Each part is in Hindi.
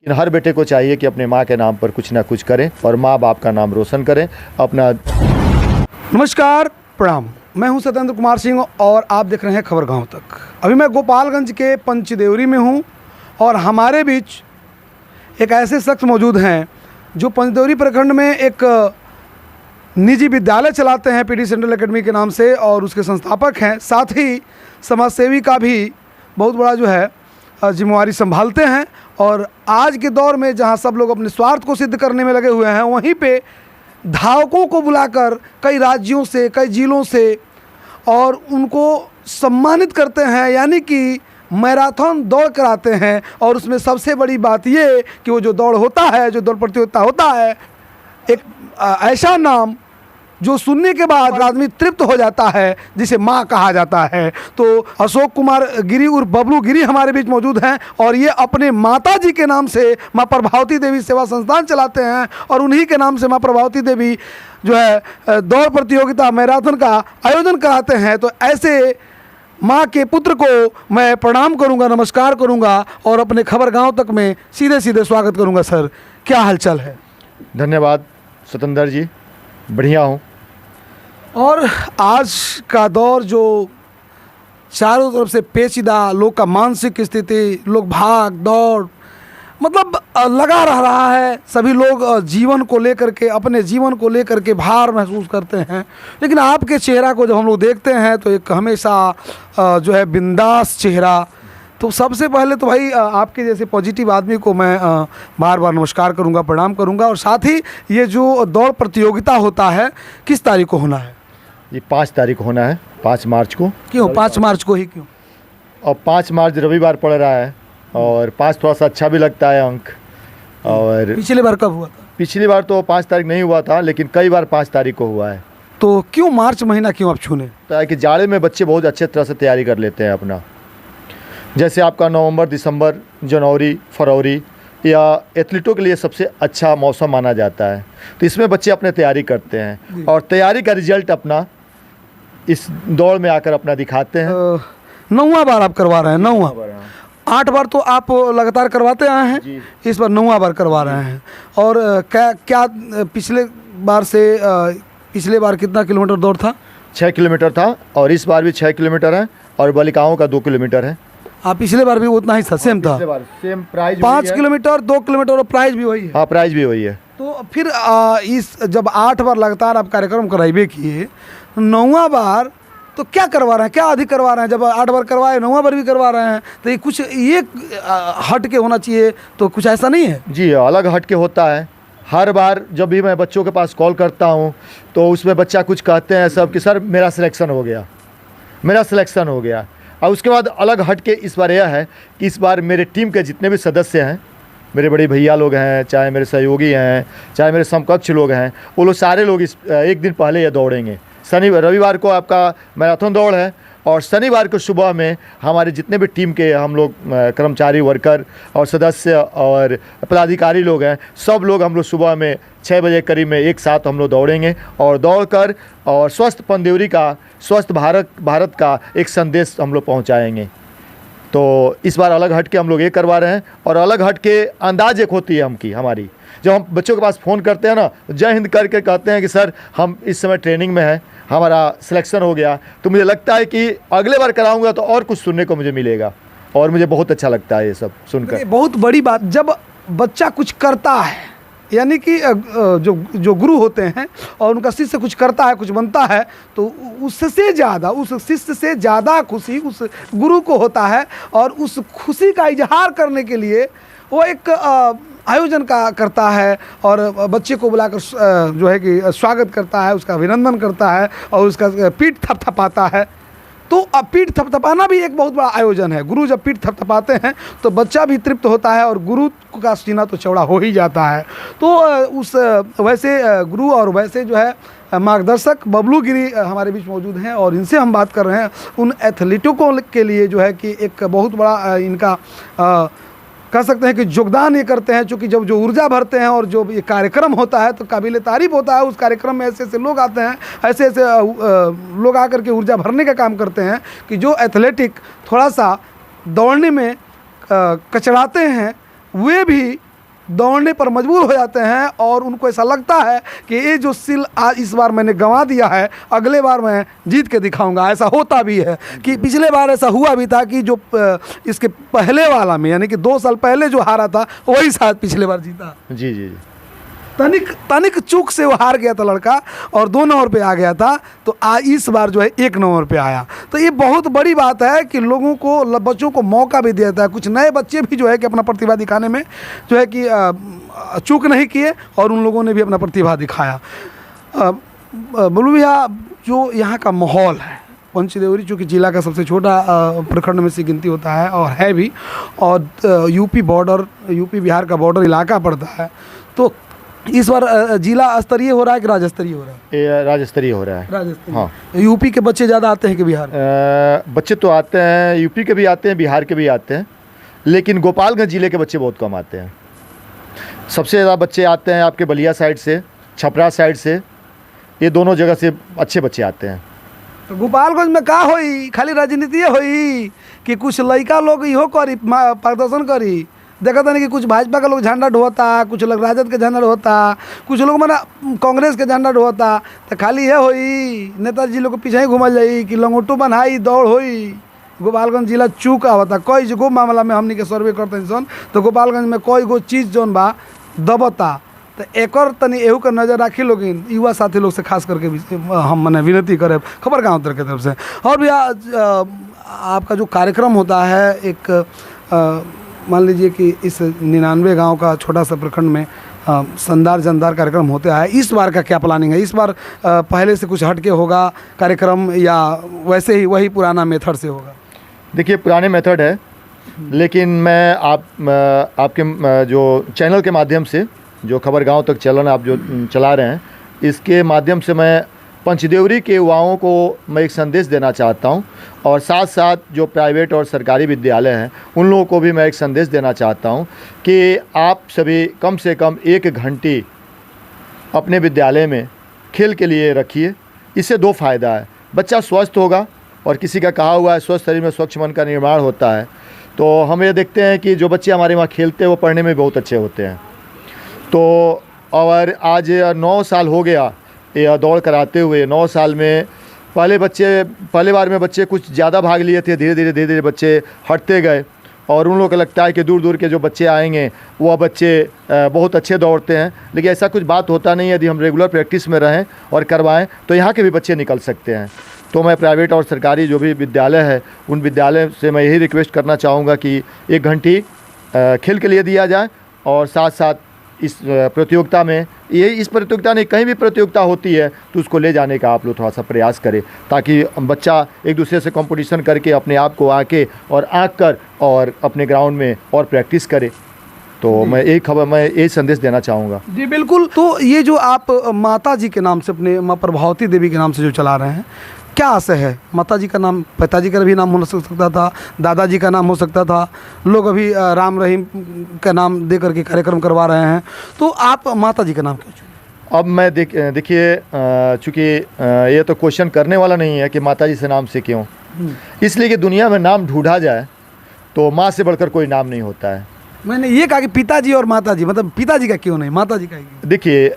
इन हर बेटे को चाहिए कि अपने माँ के नाम पर कुछ ना कुछ करें और माँ बाप का नाम रोशन करें अपना। नमस्कार, प्रणाम। मैं हूं सत्येंद्र कुमार सिंह और आप देख रहे हैं खबर गांव तक। अभी मैं गोपालगंज के पंचदेवरी में हूं और हमारे बीच एक ऐसे शख्स मौजूद हैं जो पंचदेवरी प्रखंड में एक निजी विद्यालय चलाते हैं पीडी सेंट्रल एकेडमी के नाम से और उसके संस्थापक हैं। साथ ही समाजसेवी का भी बहुत बड़ा जो है जिम्मेवारी संभालते हैं। और आज के दौर में जहां सब लोग अपने स्वार्थ को सिद्ध करने में लगे हुए हैं, वहीं पे धावकों को बुलाकर कई राज्यों से, कई जिलों से और उनको सम्मानित करते हैं, यानी कि मैराथन दौड़ कराते हैं। और उसमें सबसे बड़ी बात ये कि वो जो दौड़ होता है, जो दौड़ प्रतियोगिता होता है, एक ऐसा नाम जो सुनने के बाद आदमी तृप्त हो जाता है, जिसे माँ कहा जाता है। तो अशोक कुमार गिरी उर्फ बबलू गिरी हमारे बीच मौजूद हैं और ये अपने माता जी के नाम से माँ प्रभावती देवी सेवा संस्थान चलाते हैं और उन्हीं के नाम से माँ प्रभावती देवी जो है दौड़ प्रतियोगिता मैराथन का आयोजन कराते हैं। तो ऐसे माँ के पुत्र को मैं प्रणाम करूँगा, नमस्कार करूँगा और अपने खबर गाँव तक में सीधे सीधे स्वागत करूँगा। सर, क्या हालचाल है? धन्यवाद सत्येंद्र जी, बढ़िया हूँ। और आज का दौर जो चारों तरफ से पेचीदा, लोग का मानसिक स्थिति, लोग भाग दौड़ मतलब लगा रहा है। सभी लोग जीवन को लेकर के, अपने जीवन को लेकर के भार महसूस करते हैं। लेकिन आपके चेहरा को जब हम लोग देखते हैं तो एक हमेशा जो है बिंदास चेहरा। तो सबसे पहले तो भाई आपके जैसे पॉजिटिव आदमी को मैं बार बार नमस्कार करूंगा, प्रणाम करूंगा। और साथ ही ये जो दौड़ प्रतियोगिता होता है किस तारीख को होना है? ये 5 तारीख को होना है, 5 मार्च को। क्यों 5 मार्च को ही क्यों? और 5 मार्च रविवार पड़ रहा है और 5 थोड़ा सा अच्छा भी लगता है अंक। और पिछली बार कब हुआ था? पिछली बार तो 5 तारीख नहीं हुआ था, लेकिन कई बार 5 तारीख को हुआ है। तो क्यों मार्च महीना क्यों आप चुने? ताकि जाड़े में बच्चे बहुत अच्छे तरह से तैयारी कर लेते हैं अपना। जैसे आपका नवंबर, दिसंबर, जनवरी, फरवरी या एथलीटों के लिए सबसे अच्छा मौसम माना जाता है। तो इसमें बच्चे अपने तैयारी करते हैं और तैयारी का रिजल्ट अपना इस दौड़ में आकर अपना दिखाते हैं। 9वां बार आप करवा रहे हैं? 9वां। 8 बार तो आप लगातार करवाते आए हैं, इस बार 9वां बार करवा रहे हैं। और क्या पिछले बार से पिछले बार कितना किलोमीटर दौड़ था? 6 किलोमीटर था और इस बार भी 6 किलोमीटर है और बालिकाओं का 2 किलोमीटर है। आप पिछले बार भी उतना ही था, सेम था? सेम प्राइस 5 किलोमीटर 2 किलोमीटर और प्राइस भी वही है? हाँ, प्राइस भी वही है। तो फिर इस जब 8 बार लगातार आप कार्यक्रम कराइबे किए, 9वां बार तो क्या करवा रहे हैं, क्या अधिक करवा रहे हैं? जब 8 बार करवाए, 9वां बार भी करवा रहे हैं, तो ये कुछ ये हट के होना चाहिए, तो कुछ ऐसा नहीं है? जी, अलग हट के होता है। हर बार जब भी मैं बच्चों के पास कॉल करता हूँ तो उसमें बच्चा कुछ कहते हैं सब कि सर मेरा सिलेक्शन हो गया, मेरा सिलेक्शन हो गया। और उसके बाद अलग हट के इस बार यह है कि इस बार मेरे टीम के जितने भी सदस्य हैं, मेरे बड़े भैया लोग हैं, चाहे मेरे सहयोगी हैं, चाहे मेरे समकक्ष लोग हैं, वो लोग सारे लोग इस एक दिन पहले ये दौड़ेंगे। रविवार को आपका मैराथन दौड़ है और शनिवार को सुबह में हमारे जितने भी टीम के हम लोग कर्मचारी, वर्कर और सदस्य और पदाधिकारी लोग हैं, सब लोग हम लोग सुबह में 6 बजे करीब में एक साथ हम लोग दौड़ेंगे और दौड़कर और स्वस्थ पंचदेवरी का, स्वस्थ भारत का एक संदेश हम लोग पहुंचाएंगे। तो इस बार अलग हट के हम लोग ये करवा रहे हैं। और अलग हट के अंदाज एक होती है हमारी, जब हम बच्चों के पास फ़ोन करते हैं ना, जय हिंद करके कहते हैं कि सर हम इस समय ट्रेनिंग में हैं, हमारा सिलेक्शन हो गया, तो मुझे लगता है कि अगले बार कराऊंगा तो और कुछ सुनने को मुझे मिलेगा और मुझे बहुत अच्छा लगता है ये सब सुनकर। बहुत बड़ी बात, जब बच्चा कुछ करता है, यानी कि जो गुरु होते हैं और उनका शिष्य कुछ करता है, कुछ बनता है, तो उससे ज़्यादा, उस शिष्य से ज़्यादा खुशी उस गुरु को होता है। और उस खुशी का इजहार करने के लिए वो एक आयोजन करता है और बच्चे को बुलाकर जो है कि स्वागत करता है, उसका अभिनंदन करता है और उसका पीठ थपथपाता है। तो अब पीठ थपथपाना भी एक बहुत बड़ा आयोजन है। गुरु जब पीठ थपथपाते हैं तो बच्चा भी तृप्त होता है और गुरु का सीना तो चौड़ा हो ही जाता है। तो उस वैसे गुरु और वैसे जो है मार्गदर्शक बबलू गिरी हमारे बीच मौजूद हैं और इनसे हम बात कर रहे हैं उन एथलीटों के लिए जो है कि एक बहुत बड़ा इनका कह सकते हैं कि योगदान ये करते हैं। चूँकि जब जो ऊर्जा भरते हैं और जो ये कार्यक्रम होता है तो काबिल तारीफ़ होता है। उस कार्यक्रम में ऐसे ऐसे लोग आते हैं, ऐसे ऐसे लोग आकर के ऊर्जा भरने का काम करते हैं कि जो एथलेटिक थोड़ा सा दौड़ने में कचराते हैं वे भी दौड़ने पर मजबूर हो जाते हैं और उनको ऐसा लगता है कि ये जो सिल आज इस बार मैंने गंवा दिया है, अगले बार मैं जीत के दिखाऊंगा। ऐसा होता भी है कि पिछले बार ऐसा हुआ भी था कि जो इसके पहले वाला में यानी कि 2 साल पहले जो हारा था वही शायद पिछले बार जीता। जी जी जी। तनिक चूक से वो हार गया था लड़का और 2 नंबर पे आ गया था, तो इस बार जो है 1 नंबर पे आया। तो ये बहुत बड़ी बात है कि लोगों को, बच्चों को मौका भी देता है। कुछ नए बच्चे भी जो है कि अपना प्रतिभा दिखाने में जो है कि चूक नहीं किए और उन लोगों ने भी अपना प्रतिभा दिखाया। बोलू भैया, जो यहाँ का माहौल है, पंचदेवरी चूँकि जिला का सबसे छोटा प्रखंड में से गिनती होता है और है भी, और यूपी बिहार का बॉर्डर इलाका पड़ता है, तो इस बार जिला स्तरीय हो रहा है कि राज्य स्तरीय हो रहा है? ये राज्य स्तरीय हो रहा है। राज्य स्तरीय। हाँ। यूपी के बच्चे ज़्यादा आते हैं कि बिहार? बच्चे तो आते हैं, यूपी के भी आते हैं, बिहार के भी आते हैं, लेकिन गोपालगंज ज़िले के बच्चे बहुत कम आते हैं। सबसे ज़्यादा बच्चे आते हैं आपके बलिया साइड से, छपरा साइड से, ये दोनों जगह से अच्छे बच्चे आते हैं। तो गोपालगंज में का होई? खाली राजनीति होई कि कुछ लड़का लोग इहो करी, प्रदर्शन करी? देखा था नहीं कि कुछ भाजपा के लोग झंडा ढोता, कुछ लोग राजद के झंडा ढोता, कुछ लोग माना कांग्रेस के झंडा ढोता। तो खाली ये होई नेताजी लोग को पीछे ही घूमल जाई कि लंगोटू बनाई दौड़ होई? गोपालगंज जिला चूका होता कई गो मामला में हमनी के सर्वे करते हैं सन, तो गोपालगंज में कई गो चीज़ जौन बा दबता। तो एकर तनी एहू का नज़र राखी लोग, युवा साथी लोग से खास करके भी हम मैंने विनती करे खबर गाँव तक की तरफ से। और भैया, आपका जो कार्यक्रम होता है, एक मान लीजिए कि इस 99 गांव का छोटा सा प्रखंड में शानदार जानदार कार्यक्रम होता है, इस बार का क्या प्लानिंग है? इस बार पहले से कुछ हटके होगा कार्यक्रम या वैसे ही वही पुराना मेथड से होगा? देखिए, पुराने मेथड है, लेकिन मैं आपके जो चैनल के माध्यम से, जो खबर गांव तक चलन आप जो चला रहे हैं, इसके माध्यम से मैं पंचदेवरी के युवाओं को मैं एक संदेश देना चाहता हूं, और साथ साथ जो प्राइवेट और सरकारी विद्यालय हैं उन लोगों को भी मैं एक संदेश देना चाहता हूं कि आप सभी कम से कम 1 घंटे अपने विद्यालय में खेल के लिए रखिए। इससे 2 फ़ायदा है, बच्चा स्वस्थ होगा, और किसी का कहा हुआ है स्वस्थ शरीर में स्वच्छ मन का निर्माण होता है। तो हम ये देखते हैं कि जो बच्चे हमारे वहाँ खेलते हैं वो पढ़ने में बहुत अच्छे होते हैं। तो और आज 9 साल हो गया ये दौड़ कराते हुए। 9 साल में पहले बार में बच्चे कुछ ज़्यादा भाग लिए थे, धीरे धीरे बच्चे हटते गए, और उन लोगों को लगता है कि दूर दूर के जो बच्चे आएंगे वो बच्चे बहुत अच्छे दौड़ते हैं, लेकिन ऐसा कुछ बात होता नहीं है। यदि हम रेगुलर प्रैक्टिस में रहें और करवाएं तो यहाँ के भी बच्चे निकल सकते हैं। तो मैं प्राइवेट और सरकारी जो भी विद्यालय है उन विद्यालय से मैं यही रिक्वेस्ट करना चाहूँगा कि 1 घंटे खेल के लिए दिया जाए, और साथ साथ इस प्रतियोगिता में, इस प्रतियोगिता नहीं, कहीं भी प्रतियोगिता होती है तो उसको ले जाने का आप लोग थोड़ा सा प्रयास करें, ताकि बच्चा एक दूसरे से कंपटीशन करके अपने आप को आके और आँक कर और अपने ग्राउंड में और प्रैक्टिस करे। तो मैं यही संदेश देना चाहूँगा। जी बिल्कुल। तो ये जो आप माता जी के नाम से, अपने माँ प्रभावती देवी के नाम से जो चला रहे हैं, क्या आशय है? माता जी का नाम, पिताजी का भी नाम हो सकता था, दादाजी का नाम हो सकता था, लोग अभी राम रहीम का नाम दे करके कार्यक्रम करवा रहे हैं, तो आप माता जी का नाम क्यों चुने? अब मैं देखिए, चूँकि ये तो क्वेश्चन करने वाला नहीं है कि माता जी से नाम से क्यों, इसलिए कि दुनिया में नाम ढूंढा जाए तो माँ से बढ़कर कोई नाम नहीं होता है। मैंने ये कहा कि पिताजी और माताजी, मतलब पिताजी का क्यों नहीं, माताजी का क्यों? देखिए,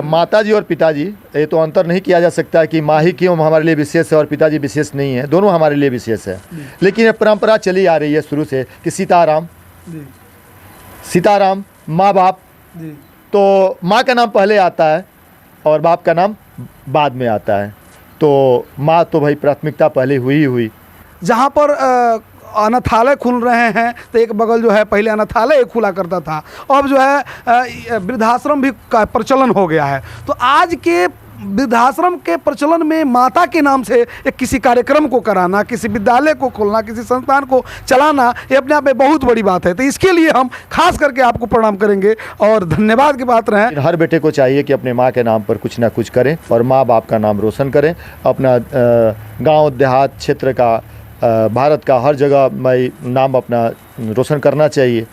माताजी और पिताजी ये तो अंतर नहीं किया जा सकता कि माँ ही क्यों हमारे लिए विशेष है और पिताजी विशेष नहीं है, दोनों हमारे लिए विशेष है। लेकिन ये परंपरा चली आ रही है शुरू से कि सीताराम माँ बाप, तो माँ का नाम पहले आता है और बाप का नाम बाद में आता है। तो माँ तो भाई प्राथमिकता पहले हुई। जहाँ पर अनाथालय खुल रहे हैं, तो एक बगल जो है पहले अनाथालय खुला करता था, अब जो है वृद्धाश्रम भी का प्रचलन हो गया है। तो आज के वृद्धाश्रम के प्रचलन में माता के नाम से एक किसी कार्यक्रम को कराना, किसी विद्यालय को खोलना, किसी संस्थान को चलाना, ये अपने आप में बहुत बड़ी बात है। तो इसके लिए हम खास करके आपको प्रणाम करेंगे और धन्यवाद के पात्र हैं। हर बेटे को चाहिए कि अपने माँ के नाम पर कुछ ना कुछ करें और माँ बाप का नाम रोशन करें, अपना गाँव देहात क्षेत्र का, भारत का हर जगह मैं नाम अपना रोशन करना चाहिए।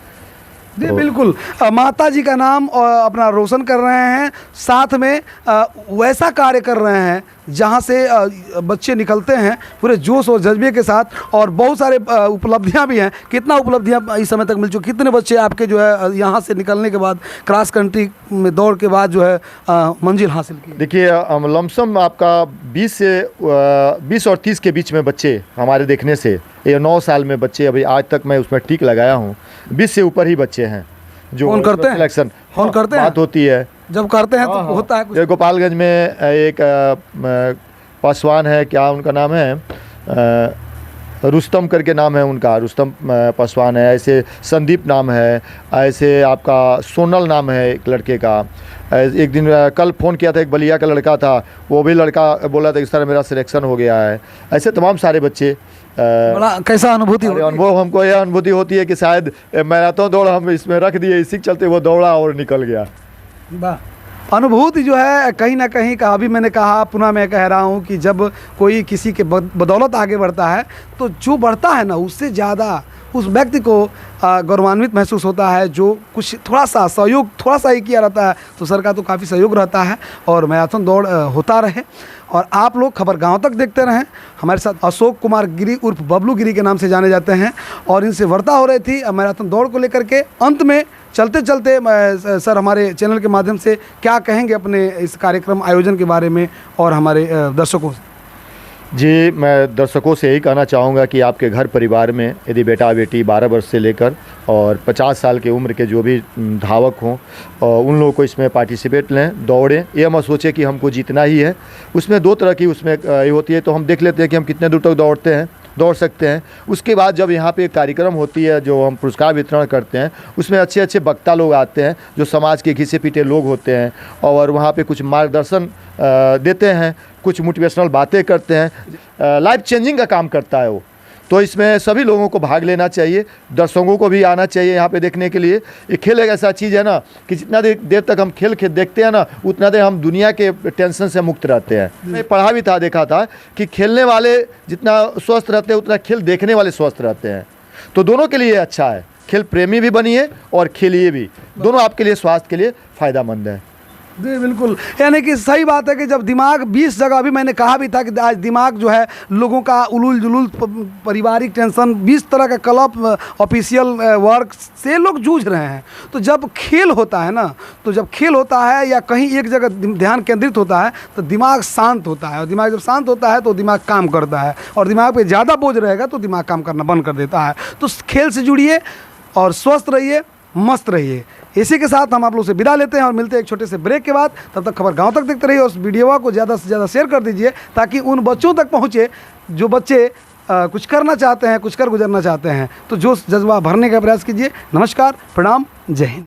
जी बिल्कुल, माता जी का नाम अपना रोशन कर रहे हैं, साथ में वैसा कार्य कर रहे हैं जहाँ से बच्चे निकलते हैं पूरे जोश और जज्बे के साथ, और बहुत सारे उपलब्धियाँ भी हैं। कितना उपलब्धियाँ इस समय तक मिल चुकी, कितने बच्चे आपके जो है यहाँ से निकलने के बाद क्रॉस कंट्री में दौड़ के बाद जो है मंजिल हासिल की? देखिए लमसम आपका 20 और 30 के बीच में बच्चे हमारे देखने से, ये 9 साल में बच्चे अभी आज तक मैं उसमें टिक लगाया हूँ, 20 से ऊपर ही बच्चे हैं जो फोन करते हैं, सिलेक्शन फोन करते हैं, बात होती है। जब करते हैं तो होता है कुछ। ये गोपालगंज में एक पासवान है, क्या उनका नाम है, रुस्तम करके नाम है उनका, रुस्तम पासवान है, ऐसे संदीप नाम है, ऐसे आपका सोनल नाम है एक लड़के का। एक दिन कल फ़ोन किया था, एक बलिया का लड़का था, वो भी लड़का बोला था इस तरह मेरा सिलेक्शन हो गया है। ऐसे तमाम सारे बच्चे। बड़ा कैसा अनुभूति होती है? अनुभव हमको यह अनुभूति होती है कि शायद मैराथन दौड़ हम इसमें रख दिए, इसी के चलते वो दौड़ा और निकल गया। वाह, अनुभूति जो है कहीं ना कहीं का, अभी मैंने कहा, पुनः मैं कह रहा हूँ कि जब कोई किसी के बदौलत आगे बढ़ता है तो जो बढ़ता है ना, उससे ज़्यादा उस व्यक्ति को गौरवान्वित महसूस होता है। जो कुछ थोड़ा सा सहयोग थोड़ा सा ही किया रहता है तो सर का तो काफ़ी सहयोग रहता है, और मैराथन दौड़ होता रहे। और आप लोग खबर गांव तक देखते रहें। हमारे साथ अशोक कुमार गिरी उर्फ बबलू गिरी के नाम से जाने जाते हैं, और इनसे वार्ता हो रही थी मैराथन दौड़ को लेकर के। अंत में चलते चलते सर हमारे चैनल के माध्यम से क्या कहेंगे अपने इस कार्यक्रम आयोजन के बारे में और हमारे दर्शकों से? जी, मैं दर्शकों से यही कहना चाहूँगा कि आपके घर परिवार में यदि बेटा बेटी 12 वर्ष से लेकर और 50 साल की उम्र के जो भी धावक हों, और उन लोगों को इसमें पार्टिसिपेट लें, दौड़ें। ये मत सोचें कि हमको जीतना ही है। उसमें 2 तरह की उसमें ये होती है, तो हम देख लेते हैं कि हम कितने दूर तक दौड़ सकते हैं। उसके बाद जब यहाँ पे एक कार्यक्रम होती है जो हम पुरस्कार वितरण करते हैं, उसमें अच्छे अच्छे वक्ता लोग आते हैं जो समाज के घिसे पीटे लोग होते हैं, और वहाँ पे कुछ मार्गदर्शन देते हैं, कुछ मोटिवेशनल बातें करते हैं। लाइफ चेंजिंग का काम करता है वो। तो इसमें सभी लोगों को भाग लेना चाहिए, दर्शकों को भी आना चाहिए यहाँ पे देखने के लिए। ये खेल एक ऐसा चीज़ है ना कि जितना देर तक हम खेल देखते हैं ना, उतना देर हम दुनिया के टेंशन से मुक्त रहते हैं। मैं पढ़ा भी था, देखा था कि खेलने वाले जितना स्वस्थ रहते हैं उतना खेल देखने वाले स्वस्थ रहते हैं। तो दोनों के लिए अच्छा है, खेल प्रेमी भी बनिए और खेलिए भी, दोनों आपके लिए स्वास्थ्य के लिए फ़ायदेमंद है। जी बिल्कुल, यानी कि सही बात है कि जब दिमाग 20 जगह, अभी मैंने कहा भी था कि आज दिमाग जो है लोगों का उलूल जुलूल, पारिवारिक टेंशन, 20 तरह का क्लब, ऑफिशियल वर्क से लोग जूझ रहे हैं। तो जब खेल होता है ना, तो जब खेल होता है या कहीं एक जगह ध्यान केंद्रित होता है तो दिमाग शांत होता है, और दिमाग जब शांत होता है तो दिमाग काम करता है, और दिमाग पे ज़्यादा बोझ रहेगा तो दिमाग काम करना बंद कर देता है। तो खेल से जुड़िए और स्वस्थ रहिए, मस्त रहिए। इसी के साथ हम आप लोग से विदा लेते हैं और मिलते हैं एक छोटे से ब्रेक के बाद। तब तक खबर गांव तक देखते रहिए, उस वीडियो को ज़्यादा से ज़्यादा शेयर कर दीजिए ताकि उन बच्चों तक पहुँचे जो बच्चे कुछ करना चाहते हैं, कुछ कर गुजरना चाहते हैं। तो जोश जज्बा भरने का प्रयास कीजिए। नमस्कार, प्रणाम, जय हिंद।